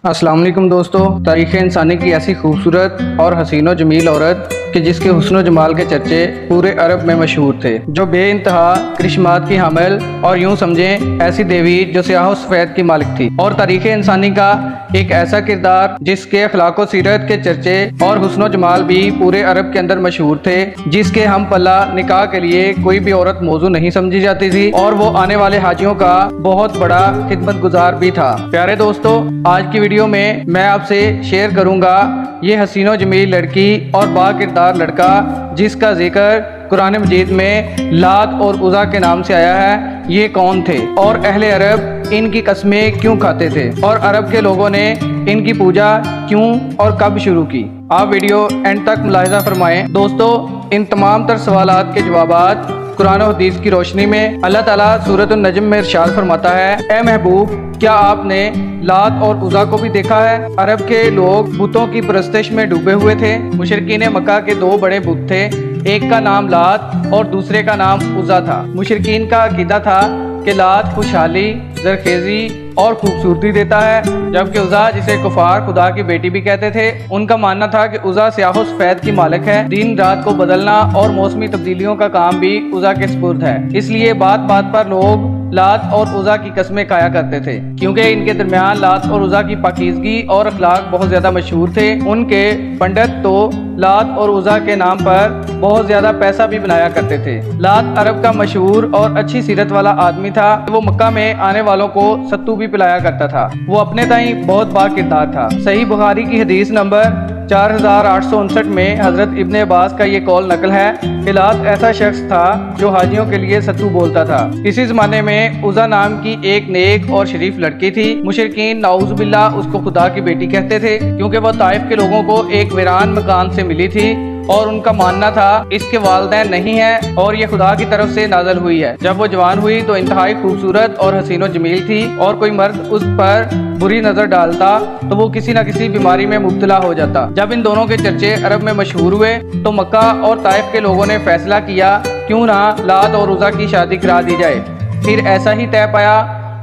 अस्सलाम वालेकुम दोस्तों। तारीख़ इंसानी की ऐसी खूबसूरत और हसीन व जमील औरत कि जिसके हुस्न जमाल के चर्चे पूरे अरब में मशहूर थे, जो बेइंतहा करिश्मात की हामिल और यूं समझें ऐसी देवी जो स्याह व सफ़ेद की मालिक थी, और तारीख़ इंसानी का एक ऐसा किरदार जिसके अखलाक व सीरत के चर्चे और हुस्न जमाल भी पूरे अरब के अंदर मशहूर थे, जिसके हम पल्ला निकाह के लिए कोई भी औरत मौजू नहीं समझी जाती थी, और वो आने वाले हाजियों का बहुत बड़ा खिदमत गुजार भी था। प्यारे दोस्तों, आज की वीडियो में मैं आपसे शेयर करूंगा ये हसीनो जमील लड़की और बाकिरदार लड़का जिसका जिक्र कुरान मजीद में लात और उज़ा के नाम से आया है, ये कौन थे और अहले अरब इनकी कस्में क्यों खाते थे और अरब के लोगों ने इनकी पूजा क्यों और कब शुरू की। आप वीडियो एंड तक मुलाहिजा फरमाएं। दोस्तों, इन तमाम तर सवालात के जवाबात कुरान और हदीस की रोशनी में अल्लाह ताला सूरत नजम में इरशाद फरमाता है, ए महबूब, क्या आपने लात और उज़ा को भी देखा है? अरब के लोग बुतों की परस्तिश में डूबे हुए थे। मुशरिकीन मक्का के दो बड़े बुत थे, एक का नाम लात और दूसरे का नाम उज़ा था। मुशरिकीन का अकीदा था कि लात खुशहाली, जरखेजी और खूबसूरती देता है, जबकि उज़ा, जिसे कुफार खुदा की बेटी भी कहते थे, उनका मानना था कि उज़ा स्याह सफेद की मालिक है। दिन रात को बदलना और मौसमी तब्दीलियों का काम भी उज़ा के स्पुर्द है। इसलिए बात बात पर लोग लात और उज़ा की कस्में खाया करते थे, क्योंकि इनके दरमियान लात और उज़ा की पाकीज़गी और अखलाक बहुत ज्यादा मशहूर थे। उनके पंडित तो लात और उज़ा के नाम पर बहुत ज्यादा पैसा भी बनाया करते थे। लात अरब का मशहूर और अच्छी सीरत वाला आदमी था। वो मक्का में आने वालों को सत्तू भी पिलाया करता था। वो अपने ताई बहुत बाकिरदार था। सही बुखारी की हदीस नंबर 4859 में हजरत इब्ने अब्बास का ये कौल नकल है कि लात ऐसा शख्स था जो हाजियों के लिए सत्तू बोलता था। इसी जमाने में उज़ा नाम की एक नेक और शरीफ लड़की थी। मुशरिकीन नाउज़ुबिल्लाह उसको खुदा की बेटी कहते थे, क्योंकि वह ताइफ के लोगों को एक वीरान मकान से मिली थी और उनका मानना था इसके वालिदैन नहीं है और ये खुदा की तरफ से नाज़िल हुई है। जब वो जवान हुई तो इंतहाई खूबसूरत और हसीनो जमील थी, और कोई मर्द उस पर बुरी नजर डालता तो वो किसी न किसी बीमारी में मुब्तला हो जाता। जब इन दोनों के चर्चे अरब में मशहूर हुए तो मक्का और ताइफ के लोगों ने फैसला किया क्यों ना लात और उज़ा की शादी करा दी जाए। फिर ऐसा ही तय पाया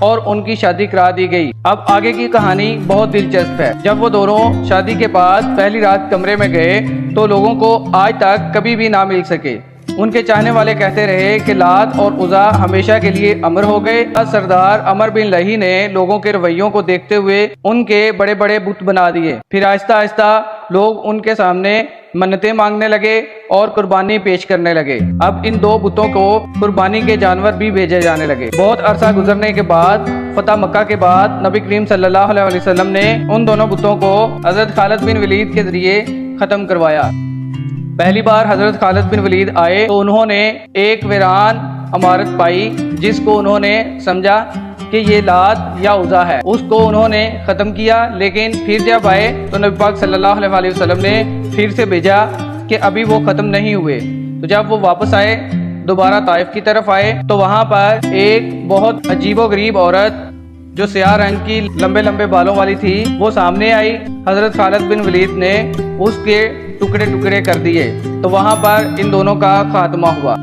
और उनकी शादी करा दी गई। अब आगे की कहानी बहुत दिलचस्प है। जब वो दोनों शादी के बाद पहली रात कमरे में गए तो लोगों को आज तक कभी भी ना मिल सके। उनके चाहने वाले कहते रहे कि लात और उज़ा हमेशा के लिए अमर हो गए। सरदार अमर बिन लही ने लोगों के रवैयों को देखते हुए उनके बड़े बड़े बुत बना दिए। फिर आहिस्ता आहिस्ता लोग उनके सामने मन्नतें मांगने लगे और कुर्बानी पेश करने लगे। अब इन दो बुतों को कुर्बानी के जानवर भी भेजे जाने लगे। बहुत अरसा गुजरने के बाद फतह मक्का के बाद नबी करीम सल्लल्लाहु अलैहि वसल्लम ने उन दोनों बुतों को हजरत खालिद बिन वलीद के जरिए खत्म करवाया। पहली बार हजरत खालिद बिन वलीद आए तो उन्होंने एक वीरान इमारत पाई जिसको उन्होंने समझा कि ये लात या उज़ा है। उसको उन्होंने ख़त्म किया, लेकिन फिर जब आए तो नबी पाक सल्लल्लाहु अलैहि वसल्लम ने फिर से भेजा कि अभी वो ख़त्म नहीं हुए। तो जब वो वापस आए, दोबारा ताइफ की तरफ आए, तो वहाँ पर एक बहुत अजीबोगरीब औरत जो स्याह रंग की लंबे लंबे बालों वाली थी वो सामने आई। हजरत खालिद बिन वलीद ने उसके टुकड़े टुकड़े कर दिए। तो वहाँ पर इन दोनों का खात्मा हुआ।